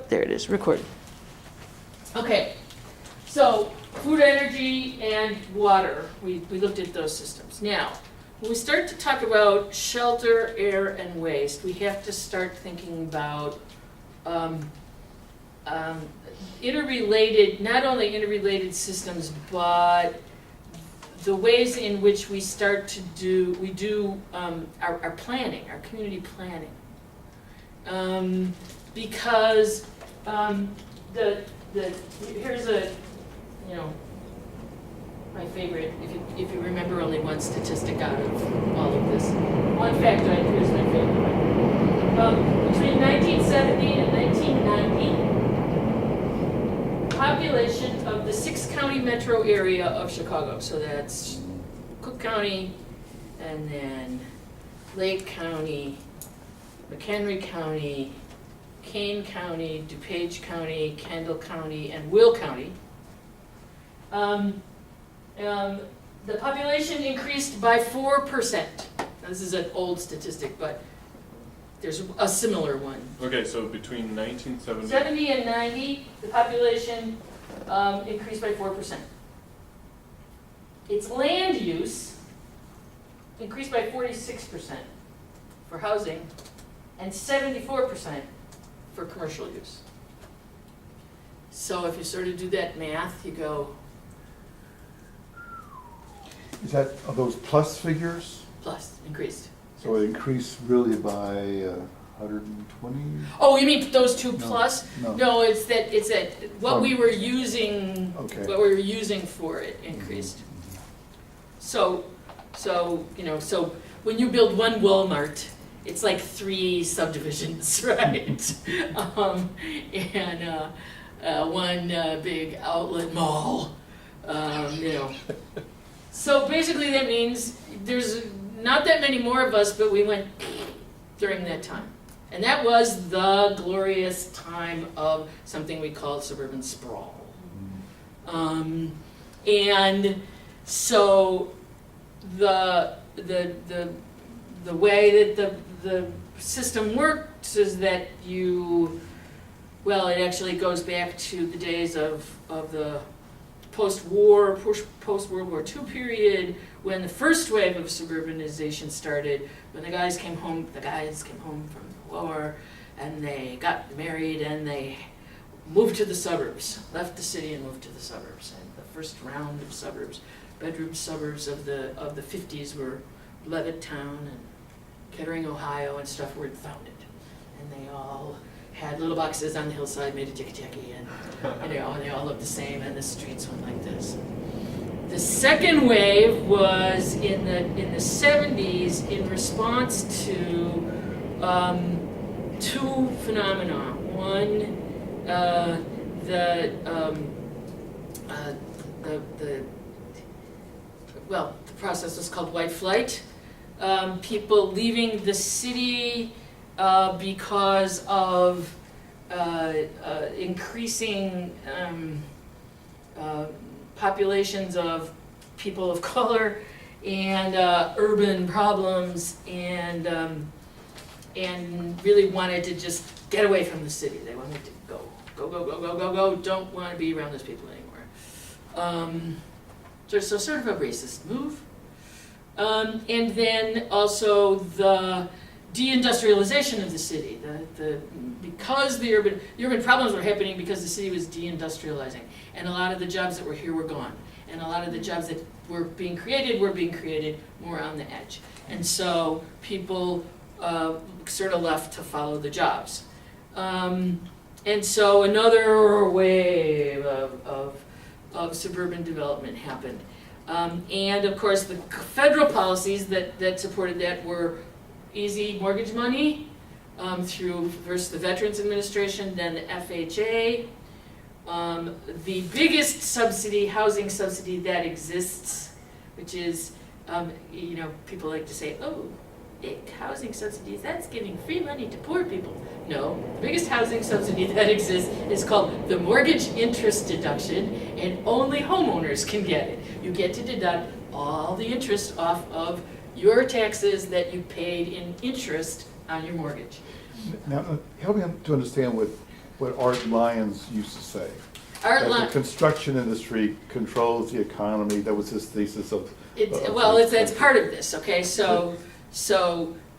there it is, recorded. Okay, so food, energy, and water, we looked at those systems. Now, when we start to talk about shelter, air, and waste, we have to start thinking about interrelated, not only interrelated systems, but the ways in which we start to do our planning, our community planning. Because here's a, my favorite, if you remember only one statistic out of all of this. One factoid, here's my favorite one. Between 1970 and 1990, population of the 6-county metro area of Chicago, so that's Cook County, and then Lake County, McHenry County, Kane County, DuPage County, Kendall County, and Will County. The population increased by 4%. Now, this is an old statistic, but there's a similar one. Okay, so between 1970 70 and 90, the population increased by 4%. Its land use increased by 46% for housing and 74% for commercial use. So if you sort of do that math, you go Is that, are those plus figures? plus, increased. So it increased really by 120? Oh, you mean those two No, plus? no. No, it's that what we were using, Okay. what we were using for it increased. So when you build one Walmart, it's like 3 subdivisions, right? And one big outlet mall, So basically that means there's not that many more of us, but we went during that time. And that was the glorious time of something we called suburban sprawl. And so the way that the system works is that it actually goes back to the days of the post-World War II period, when the first wave of suburbanization started, when the guys came home from the war, and they got married, and they moved to the suburbs, left the city and moved to the suburbs. And the first round of suburbs, bedroom suburbs of the 50s were Levittown and Kettering, Ohio, and stuff were founded. And they all had little boxes on the hillside made of ticky-tacky, and they all looked the same, and the streets went like this. The second wave was in the 70s in response to 2 phenomena. One, the process was called white flight. People leaving the city because of increasing populations of people of color and urban problems, and really wanted to just get away from the city. They wanted to go, don't want to be around those people anymore. So sort of a racist move. And then also the deindustrialization of the city. Because the urban problems were happening because the city was deindustrializing, and a lot of the jobs that were here were gone, and a lot of the jobs that were being created more on the edge, and so people sort of left to follow the jobs, and so another wave of suburban development happened, and of course the federal policies that supported that were easy mortgage money through first the Veterans Administration, then the FHA. The biggest subsidy, housing subsidy that exists, which is, people like to say, oh, big housing subsidies, that's giving free money to poor people. No, the biggest housing subsidy that exists is called the mortgage interest deduction, and only homeowners can get it. You get to deduct all the interest off of your taxes that you paid in interest on your mortgage. Now, help me to understand what what Art Lyons used to say. Art That the Lyons, construction industry controls the economy. That was his thesis of. well, that's part of this, okay, so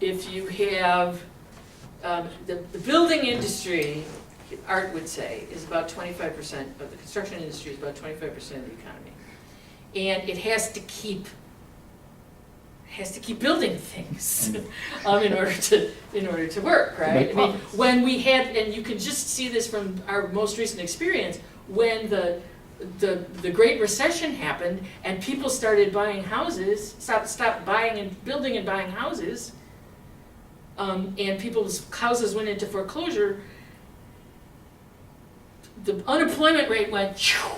if you have, the building industry, Art would say, is about 25% of the construction industry, is about 25% of the economy. And it has to keep building things in order to work, right? make I mean, profits. when we had, and you can just see this from our most recent experience, when the Great Recession happened and people started buying houses, stopped buying and building and buying houses, and people's houses went into foreclosure, the unemployment rate went shoo.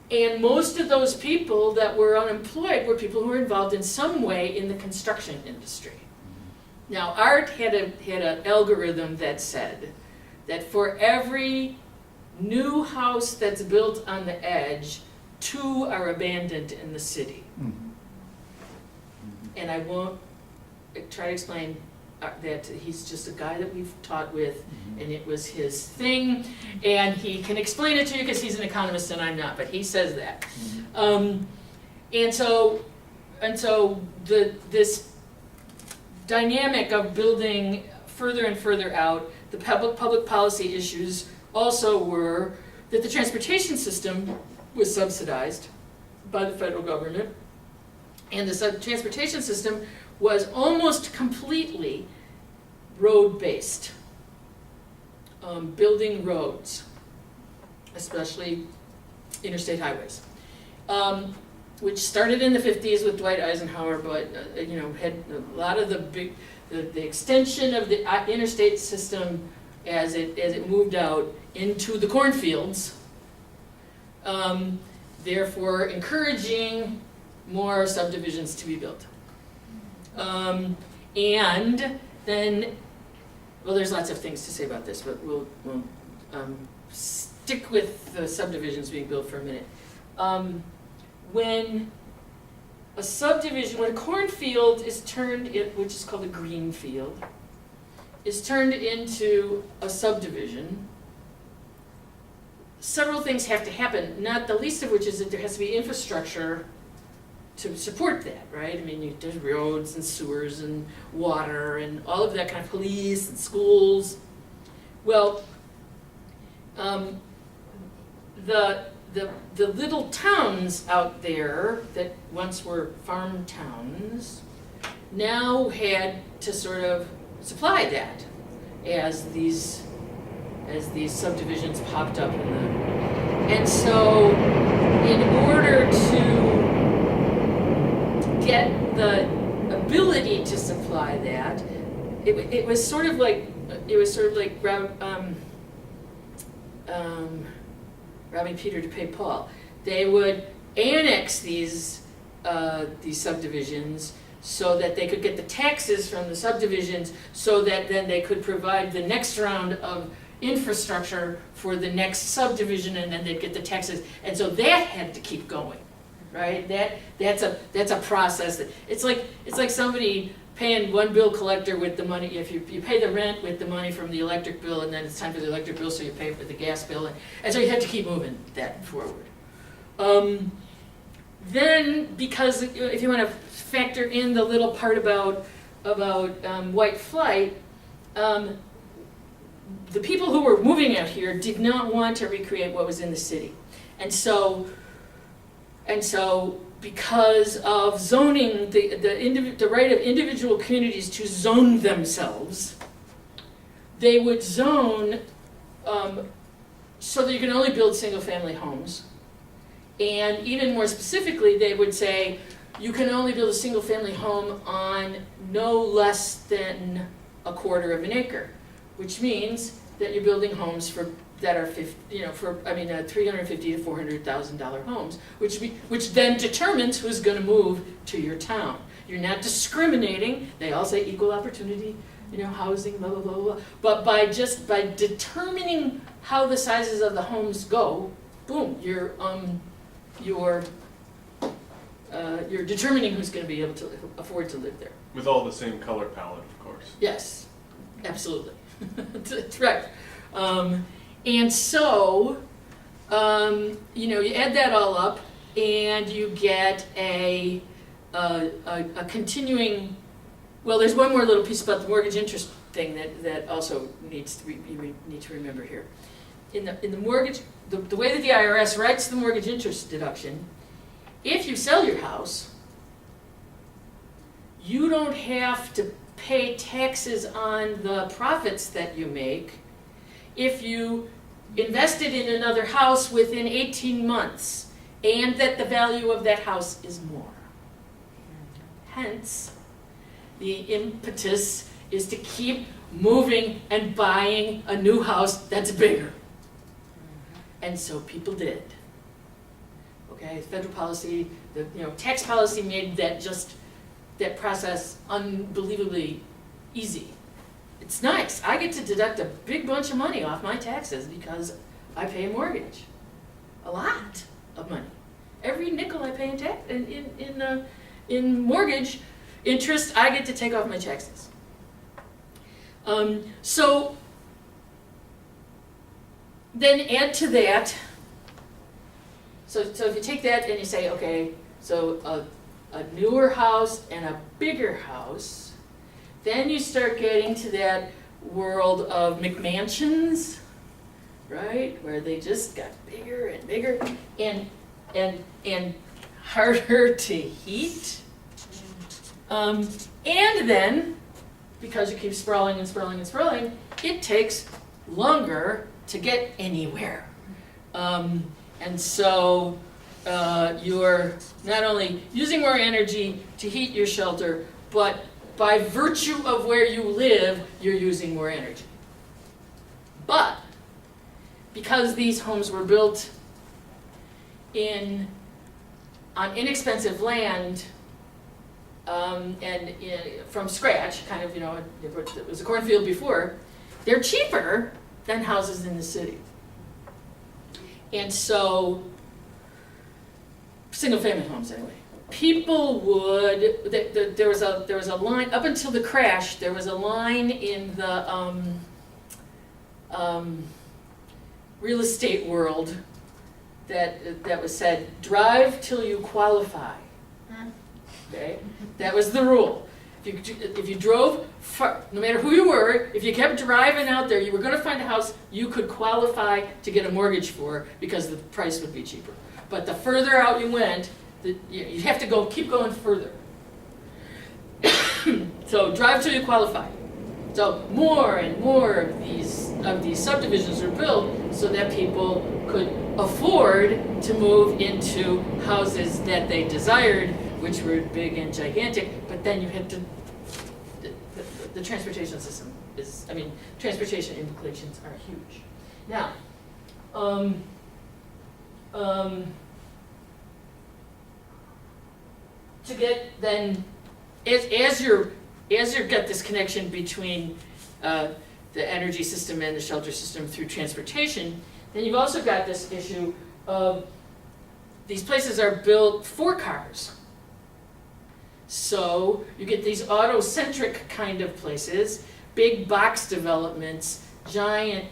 And most of those people that were unemployed were people who were involved in some way in the construction industry. Now, Art had an algorithm that said that for every new house that's built on the edge, 2 are abandoned in the city. Mhm. And I won't try to explain that he's just a guy that we've taught with, and it was his thing, and he can explain it to you because he's an economist and I'm not, but he says that. And so this dynamic of building further and further out, the public policy issues also were that the transportation system was subsidized by the federal government, and the transportation system was almost completely road-based, building roads, especially interstate highways, which started in the 50s with Dwight Eisenhower, but had a lot of the extension of the interstate system as it moved out into the cornfields, therefore encouraging more subdivisions to be built. And then, well, there's lots of things to say about this, but we'll stick with the subdivisions being built for a minute. When a cornfield is turned, which is called a green field, is turned into a subdivision, several things have to happen, not the least of which is that there has to be infrastructure to support that, right? I mean, there's roads and sewers and water and all of that kind of police and schools. Well, the little towns out there that once were farm towns now had to sort of supply that as these subdivisions popped up and so in order to get the ability to supply that, it was sort of like robbing Peter to pay Paul. They would annex these subdivisions so that they could get the taxes from the subdivisions, so that then they could provide the next round of infrastructure for the next subdivision, and then they'd get the taxes, and so that had to keep going. Right? That's a process. It's like somebody paying one bill collector with the money. If you pay the rent with the money from the electric bill, and then it's time for the electric bill, so you pay for the gas bill, and so you have to keep moving that forward. Then, because if you want to factor in the little part about white flight, the people who were moving out here did not want to recreate what was in the city, and so because of zoning, the right of individual communities to zone themselves, they would zone so that you can only build single-family homes. And even more specifically, they would say you can only build a single-family home on no less than a quarter of an acre, which means that you're building homes that are $350,000 to $400,000 homes, which then determines who's going to move to your town. You're not discriminating. They all say equal opportunity, housing, blah blah blah blah. But by determining how the sizes of the homes go, boom, you're determining who's going to be able to afford to live there. With all the same color palette, of course. Yes, absolutely. That's right. And so, you add that all up, and you get a continuing. Well, there's one more little piece about the mortgage interest thing that also needs to you need to remember here. In the mortgage, the way that the IRS writes the mortgage interest deduction, if you sell your house, you don't have to pay taxes on the profits that you make if you invested in another house within 18 months and that the value of that house is more. Hence, the impetus is to keep moving and buying a new house that's bigger. And so people did. Okay, federal policy, the tax policy made that process unbelievably easy. It's nice. I get to deduct a big bunch of money off my taxes because I pay a mortgage. A lot of money. Every nickel I pay in mortgage interest, I get to take off my taxes. So then add to that, so if you take that and you say, okay, so a newer house and a bigger house, then you start getting to that world of McMansions, right? Where they just got bigger and bigger and harder to heat. And then, because you keep sprawling and sprawling and sprawling, it takes longer to get anywhere. And so you're not only using more energy to heat your shelter, but by virtue of where you live, you're using more energy. But because these homes were built on inexpensive land, and from scratch, kind of, it was a cornfield before, they're cheaper than houses in the city. And so, single-family homes anyway. People would, there was a line, up until the crash, there was a line in the real estate world that was said, drive till you qualify. Okay, that was the rule. If you drove far, no matter who you were, if you kept driving out there, you were going to find a house you could qualify to get a mortgage for because the price would be cheaper. But the further out you went, you'd have to keep going further. So drive till you qualify. So more and more of these subdivisions were built so that people could afford to move into houses that they desired, which were big and gigantic, but then you had to, the transportation system transportation implications are huge. Now, to get then, as you're got this connection between the energy system and the shelter system through transportation, then you've also got this issue of these places are built for cars. So you get these auto-centric kind of places, big box developments, giant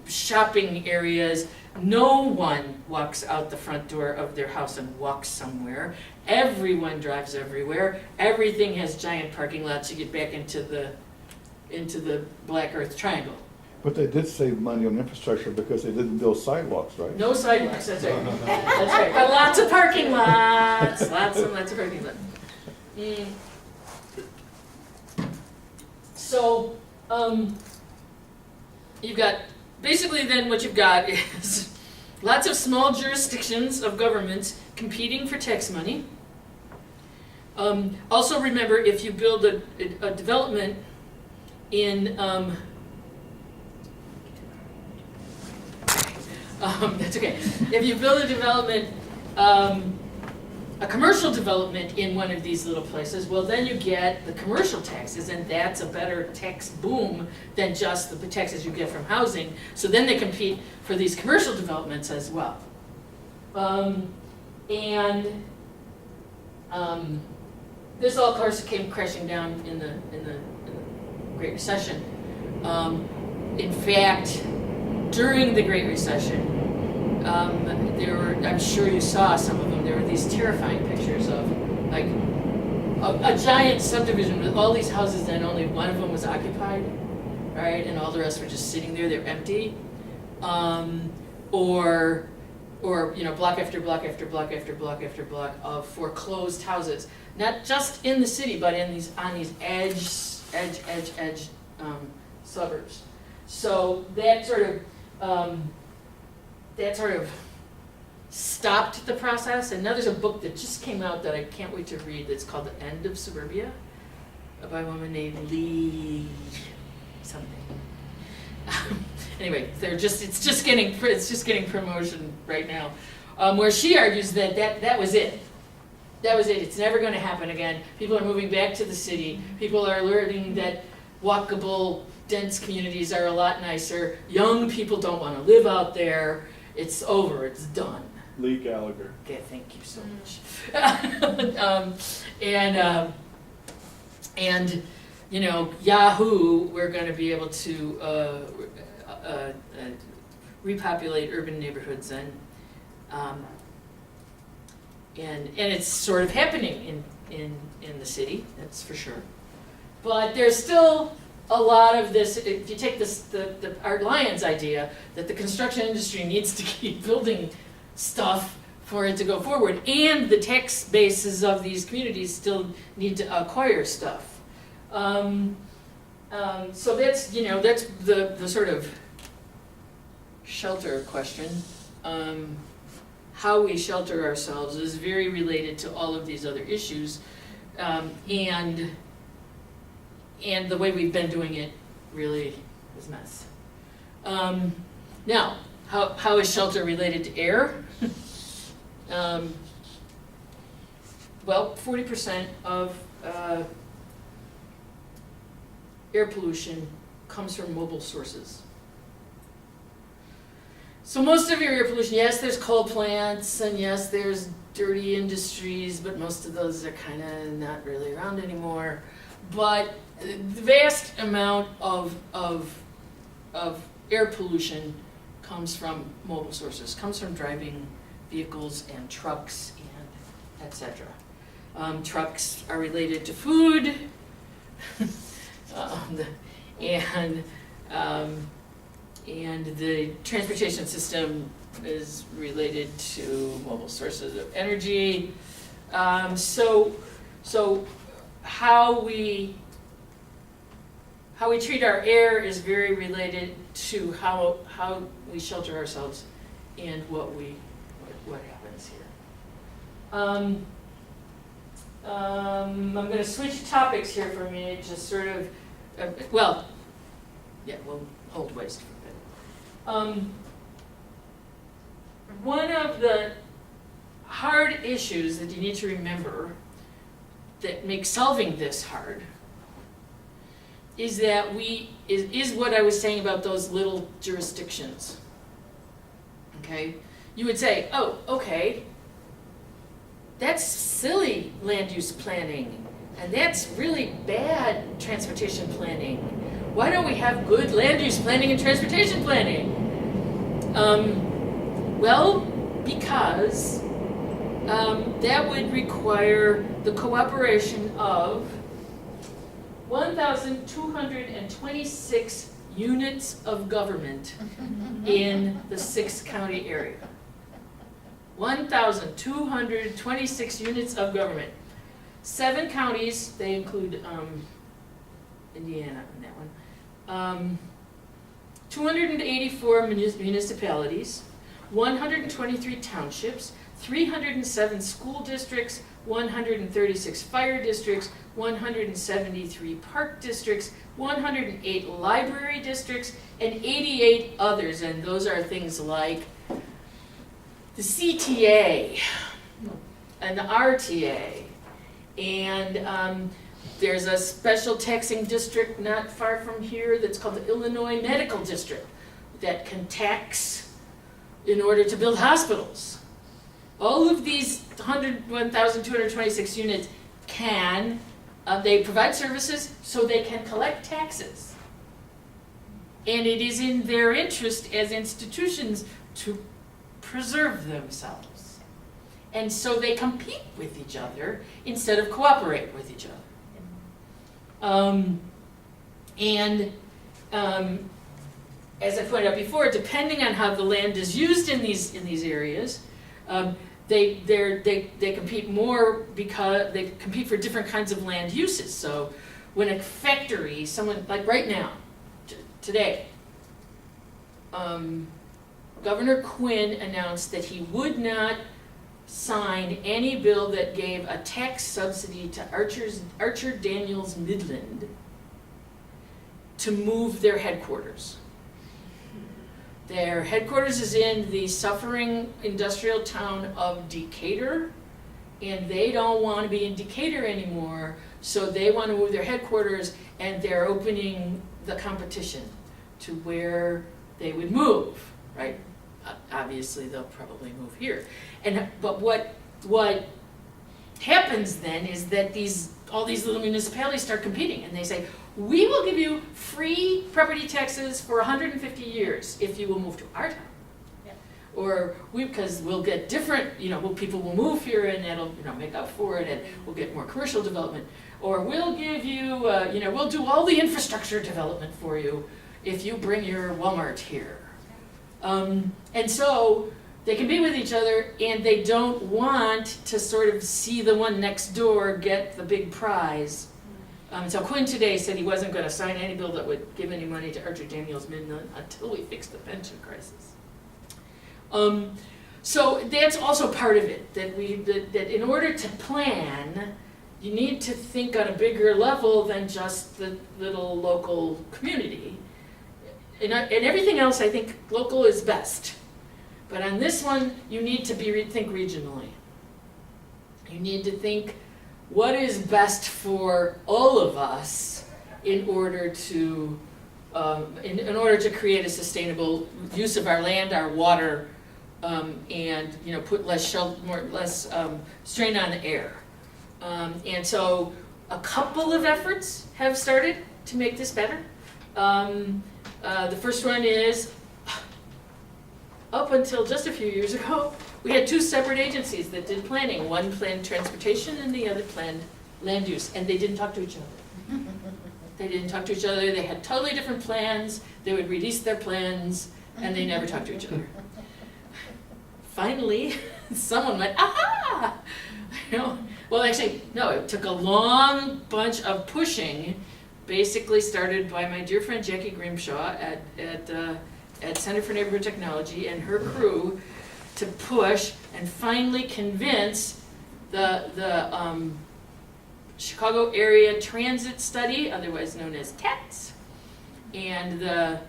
shopping areas. No one walks out the front door of their house and walks somewhere. Everyone drives everywhere. Everything has giant parking lots. You get back into the black earth triangle. But they did save money on infrastructure because they didn't build sidewalks, right? No sidewalks, that's right. That's right. But lots of parking lots. Lots and lots of parking lots. So, you've got, basically then what you've got is lots of small jurisdictions of governments competing for tax money. Also remember, if you build a development in, that's okay. If you build a development, a commercial development in one of these little places, well then you get the commercial taxes, and that's a better tax boom than just the taxes you get from housing. So then they compete for these commercial developments as well. This all, of course, came crashing down in the Great Recession. in fact, during the Great Recession, I'm sure you saw some of them, there were these terrifying pictures of like a giant subdivision with all these houses and only one of them was occupied, right? And all the rest were just sitting there, they're empty. Or block after block after block after block after block of foreclosed houses, not just in the city, but on these edge suburbs. So that sort of stopped the process. And now there's a book that just came out that I can't wait to read. That's called The End of Suburbia, by a woman named Lee something. Anyway, it's just getting promotion right now, where she argues that was it. That was it. It's never going to happen again. People are moving back to the city. People are learning that walkable, dense communities are a lot nicer. Young people don't want to live out there. It's over. It's done. Lee Gallagher. Okay, thank you so much. And Yahoo, we're going to be able to repopulate urban neighborhoods, and it's sort of happening in the city, that's for sure. But there's still a lot of this. If you take the Art Lyons idea that the construction industry needs to keep building stuff for it to go forward, and the tax bases of these communities still need to acquire stuff. So that's the sort of shelter question. How we shelter ourselves is very related to all of these other issues, and the way we've been doing it really is a mess. Now, how is shelter related to air? Well, 40% of air pollution comes from mobile sources. So most of your air pollution, yes, there's coal plants, and yes, there's dirty industries, but most of those are kind of not really around anymore. But the vast amount of air pollution comes from mobile sources, comes from driving vehicles and trucks and etc. Trucks are related to food, and the transportation system is related to mobile sources of energy. So how we treat our air is very related to how we shelter ourselves and what happens here. I'm going to switch topics here for a minute, just sort of, we'll hold waste for a bit. One of the hard issues that you need to remember that makes solving this hard is that is what I was saying about those little jurisdictions. Okay? You would say, oh, okay, that's silly land use planning, and that's really bad transportation planning. Why don't we have good land use planning and transportation planning? Well, because that would require the cooperation of 1,226 units of government in the 6-county area. 1,226 units of government. 7 counties, they include Indiana in that one. 284 municipalities, 123 townships, 307 school districts, 136 fire districts, 173 park districts, 108 library districts, and 88 others. And those are things like the CTA and the RTA. And there's a special taxing district not far from here that's called the Illinois Medical District that can tax in order to build hospitals. All of these 1,226 units they provide services so they can collect taxes. And it is in their interest as institutions to preserve themselves. And so they compete with each other instead of cooperate with each other. As I pointed out before, depending on how the land is used in these areas, they compete more because they compete for different kinds of land uses. So when a factory, someone like right now, today, Governor Quinn announced that he would not sign any bill that gave a tax subsidy to Archer Daniels Midland to move their headquarters. Their headquarters is in the suffering industrial town of Decatur, and they don't want to be in Decatur anymore, so they want to move their headquarters, and they're opening the competition to where they would move, right? Obviously, they'll probably move here. But what happens then is that all these little municipalities start competing, and they say, we will give you free property taxes for 150 years if you will move to our town. Yeah. Or because we'll get different, people will move here and that'll, make up for it, and we'll get more commercial development. Or we'll give you, we'll do all the infrastructure development for you if you bring your Walmart here. And so they compete with each other, and they don't want to sort of see the one next door get the big prize. So Quinn today said he wasn't going to sign any bill that would give any money to Archer Daniels Midland until we fix the pension crisis. So that's also part of it, that in order to plan, you need to think on a bigger level than just the little local community. And everything else, I think local is best. But on this one, you need to think regionally. You need to think what is best for all of us in order to create a sustainable use of our land, our water, and put less strain on the air. And so a couple of efforts have started to make this better. The first one is, up until just a few years ago, we had two separate agencies that did planning. One planned transportation and the other planned land use, and they didn't talk to each other. They didn't talk to each other. They had totally different plans. They would release their plans, and they never talked to each other. Finally, someone went, aha! Well, actually, no, it took a long bunch of pushing, basically started by my dear friend Jackie Grimshaw at Center for Neighborhood Technology and her crew to push and finally convince the Chicago Area Transit Study, otherwise known as TATS, and the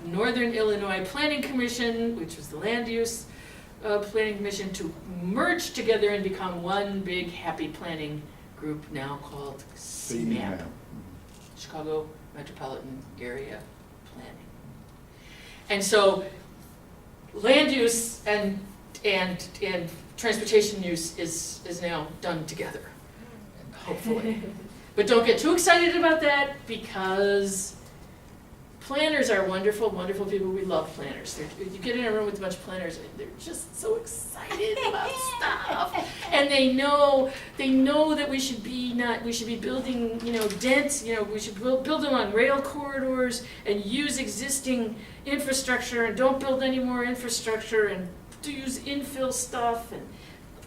Northern Illinois Planning Commission, which was the land use planning commission, to merge together and become one big happy planning group now called CMAP, Chicago Metropolitan Area Planning. And so land use and transportation use is now done together, hopefully. But don't get too excited about that, because planners are wonderful, wonderful people. We love planners. You get in a room with a bunch of planners, and they're just so excited about stuff. And they know that we should be building, dense, we should build them on rail corridors and use existing infrastructure, and don't build any more infrastructure, and to use infill stuff and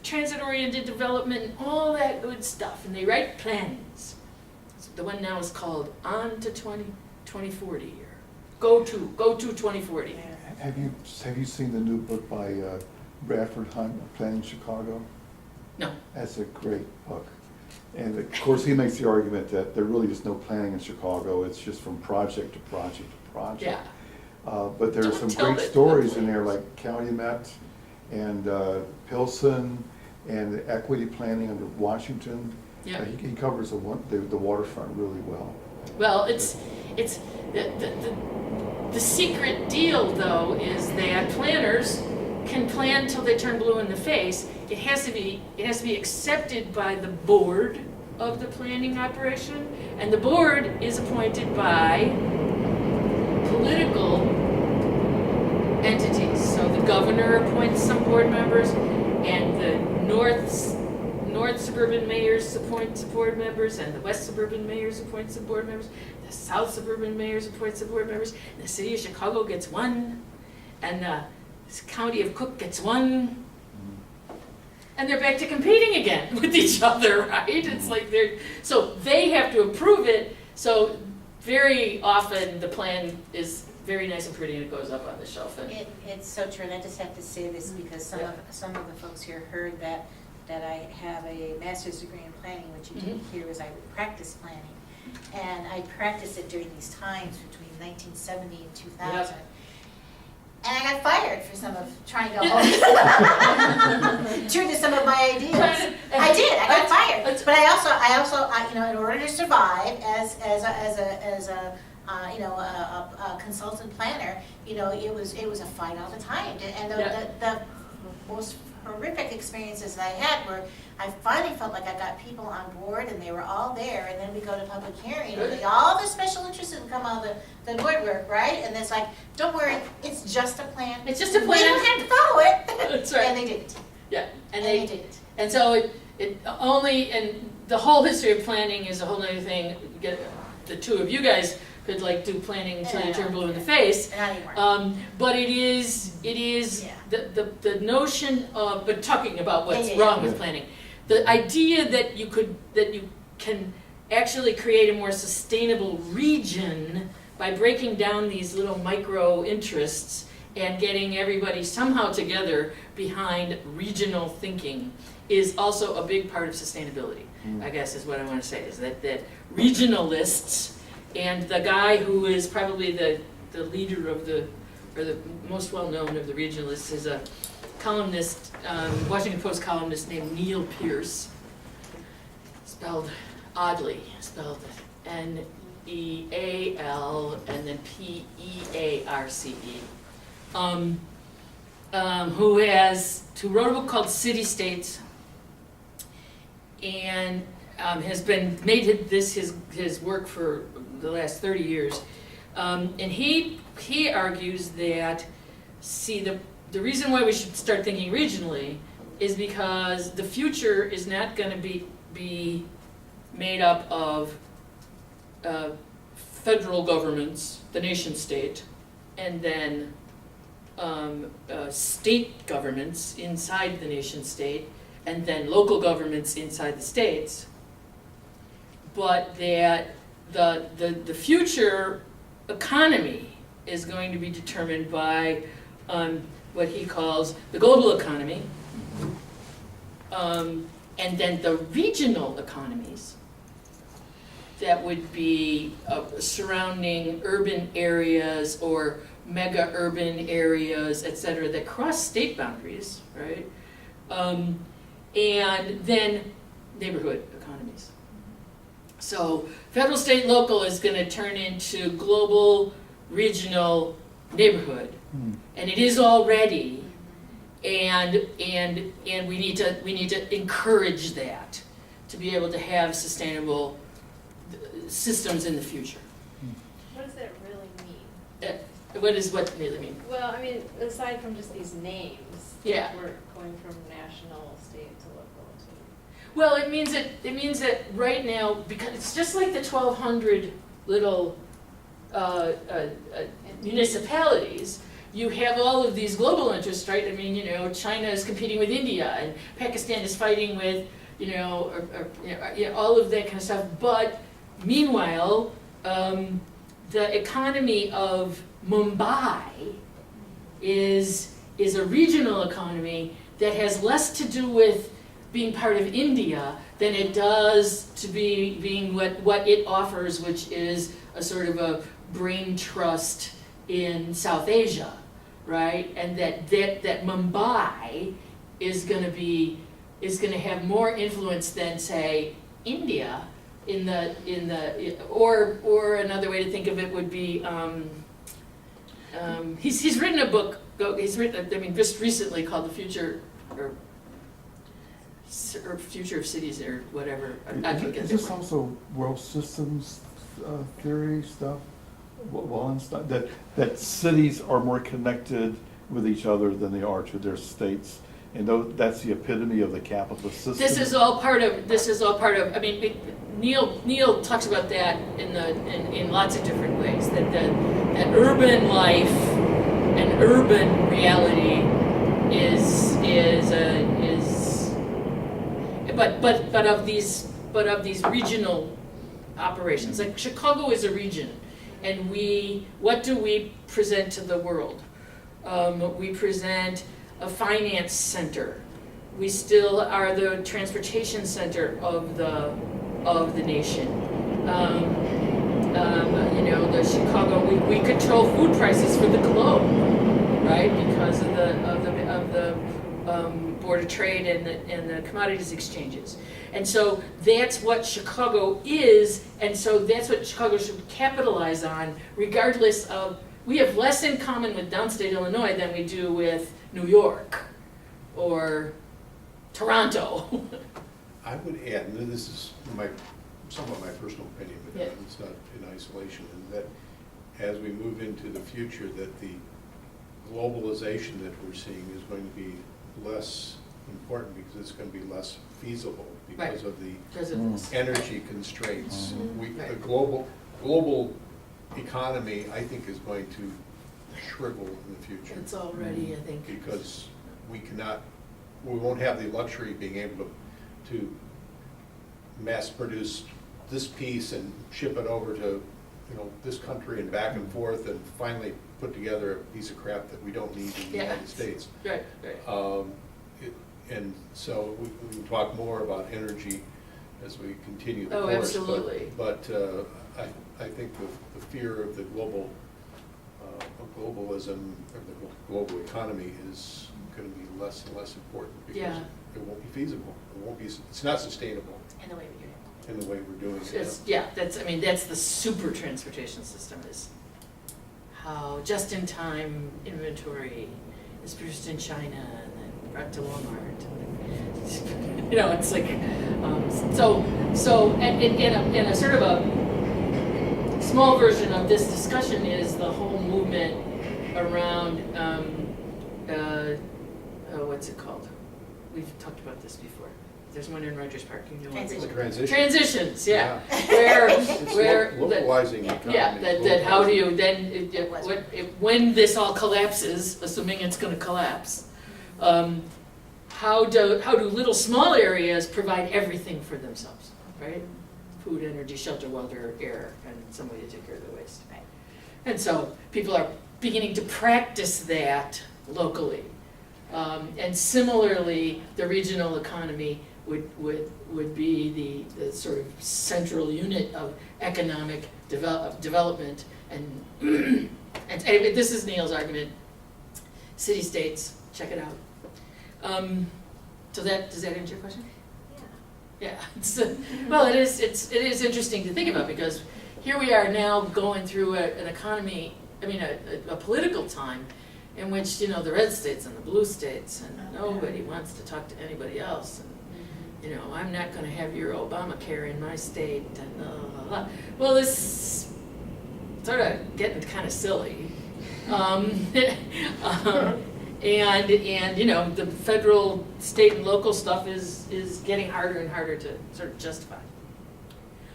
transit-oriented development and all that good stuff. And they write plans. So the one now is called On to 2040, or Go to 2040. Have you seen the new book by Bradford Hunt, Planning Chicago? No. That's a great book. And of course, he makes the argument that there really is no planning in Chicago. It's just from project to project to project. Yeah. But there are some great stories in there, like Calumet and Pilsen and the equity planning under Washington. Yeah. He covers the waterfront really well. Well, it's the secret deal, though, is that planners can plan till they turn blue in the face. It has to be accepted by the board of the planning operation, and the board is appointed by political entities. So the governor appoints some board members, and the north suburban mayors appoint some board members, and the west suburban mayors appoint some board members, the south suburban mayors appoint some board members, and the city of Chicago gets one, and the county of Cook gets one. And they're back to competing again with each other, right? It's like so they have to approve it. So very often the plan is very nice and pretty, and it goes up on the shelf. And It's so true, and I just have to say this because some of the folks here heard that I have a master's degree in planning, which you didn't hear is I practice planning. And I practiced it during these times between 1970 and 2000. Yep. And I got fired for some of trying to hold true to some of my ideas. I did. I got fired. But I also, you know, in order to survive as a consultant planner, you know, it was a fight all the time. And the most horrific experiences that I had were I finally felt like I got people on board and they were all there, and then we go to public hearing and all the special interests would come out of the woodwork, right? And it's like, don't worry, it's just a plan. it's just a plan. We don't have to follow it. That's right. And they didn't. Yeah, And they didn't. And so it only, and the whole history of planning is a whole other thing. The two of you guys could like do planning until you turn blue in the face. Not anymore. But it is Yeah. the notion of, but talking about what's Yeah. wrong with planning, the idea that you can actually create a more sustainable region by breaking down these little micro interests and getting everybody somehow together behind regional thinking is also a big part of sustainability, I guess is what I want to say, is that regionalists, and the guy who is probably the leader of the most well-known of the regionalists is a columnist, Washington Post columnist named Neil Pierce, spelled oddly, spelled Neal and then Pearce, who wrote a book called City States, and has been made this his work for the last 30 years, and he argues that the reason why we should start thinking regionally is because the future is not going to be made up of federal governments, the nation state, and then state governments inside the nation state, and then local governments inside the states, but that the future economy is going to be determined by what he calls the global economy, and then the regional economies that would be surrounding urban areas or mega urban areas, et cetera, that cross state boundaries, right? And then neighborhood economies. So federal, state, local is going to turn into global, regional, neighborhood, and it is already. And we need to encourage that to be able to have sustainable systems in the future. What does that really mean? What does what really mean? Well, I mean, aside from just these names, Yeah. we're going from national, state to local to. Well, it means that right now, because it's just like the 1,200 little municipalities. You have all of these global interests, right? I mean, you know, China is competing with India, and Pakistan is fighting with, all of that kind of stuff. But meanwhile, the economy of Mumbai is a regional economy that has less to do with being part of India than it does to being what it offers, which is a sort of a brain trust in South Asia, right? And that Mumbai is going to have more influence than, say, India or another way to think of it would be he's written a book, just recently, called The Future or Future of Cities or whatever. I can get Is that this one. also world systems theory stuff? Wallenstein, that cities are more connected with each other than they are to their states. And that's the epitome of the capitalist system. This is all part of, I mean, Neil talks about that in lots of different ways, that urban life and urban reality is but of these regional operations. Like Chicago is a region, and what do we present to the world? We present a finance center. We still are the transportation center of the nation. The Chicago, we control food prices for the globe, right? Because of the Board of Trade and the commodities exchanges. And so that's what Chicago is, and so that's what Chicago should capitalize on, regardless of, we have less in common with downstate Illinois than we do with New York or Toronto. I would add, and this is somewhat my personal opinion, but Yeah. it's not in isolation, and that as we move into the future, that the globalization that we're seeing is going to be less important because it's going to be less feasible because Right. of the Because of this. energy constraints. The Right. global economy, I think, is going to shrivel in the future. It's already, I think. Because we won't have the luxury of being able to mass produce this piece and ship it over to, this country and back and forth and finally put together a piece of crap that we don't need in the Yeah. United States. Right. And so we can talk more about energy as we continue the Oh, course. absolutely. But I think the fear of the globalism, or the global economy is going to be less and less important because Yeah. it won't be feasible. It's not sustainable In the way we do it. in the way we're doing it. That's the super transportation system, is how just-in-time inventory is produced in China and then brought to Walmart. It's like, in a sort of a small version of this discussion is the whole movement around, what's it called? We've talked about this before. There's one in Rogers Park, you know. Transition. The transition. Transitions, yeah. It's Where localizing the economy. yeah, that how do you then Localizing. when this all collapses, assuming it's going to collapse, how do little small areas provide everything for themselves, right? Food, energy, shelter, water, air, and some way to take care of the waste. Right. And so people are beginning to practice that locally. And similarly, the regional economy would be the sort of central unit of economic development. And anyway, this is Neil's argument. City-states, check it out. Does that answer your question? Yeah. Well, it is interesting to think about, because here we are now going through an economy, a political time in which, the red states and the blue states, and nobody wants to talk to anybody else. And, I'm not going to have your Obamacare in my state, and blah, blah, blah. Well, this sort of getting kind of silly. And the federal, state, and local stuff is getting harder and harder to sort of justify.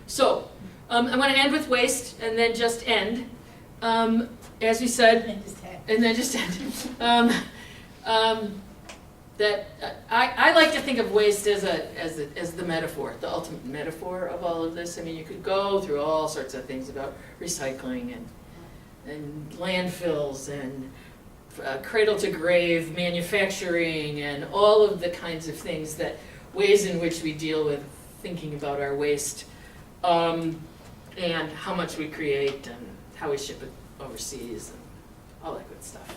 So, I want to end with waste, and then just end. As we said, and then just end. That I like to think of waste as the metaphor, the ultimate metaphor of all of this. You could go through all sorts of things about recycling and landfills and cradle to grave manufacturing and all of the kinds of things, that ways in which we deal with thinking about our waste, and how much we create and how we ship it overseas and all that good stuff.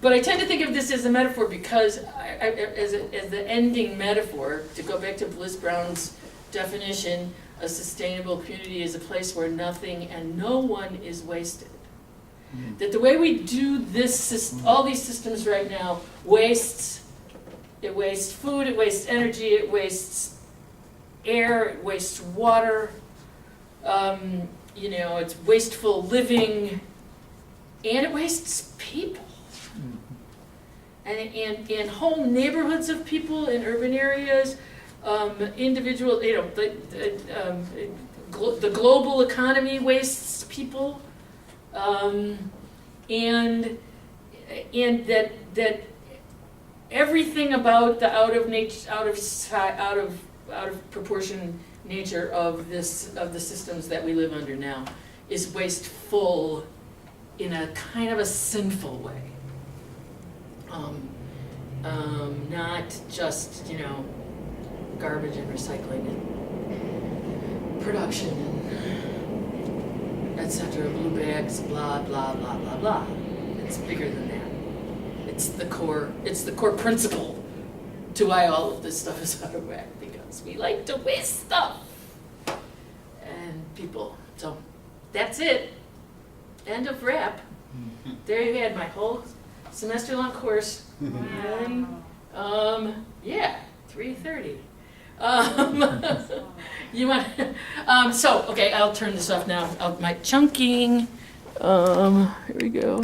But I tend to think of this as a metaphor because, as the ending metaphor, to go back to Bliss Brown's definition, a sustainable community is a place where nothing and no one is wasted. That the way we do this, all these systems right now, wastes food, it wastes energy, it wastes air, it wastes water, you know, it's wasteful living, and it wastes people. And whole neighborhoods of people in urban areas, individual, you know, the global economy wastes people, and that everything about the out of proportion nature of the systems that we live under now is wasteful in a kind of a sinful way. Not just, you know, garbage and recycling and production and et cetera, blue bags, blah, blah, blah, blah, blah. It's bigger than that. It's the core principle to why all of this stuff is out of whack, because we like to waste stuff and people. So that's it. End of wrap. There you had my whole semester-long course. Wow. Yeah, 3:30. You want? So okay, I'll turn this off now. My chunking. Here we go.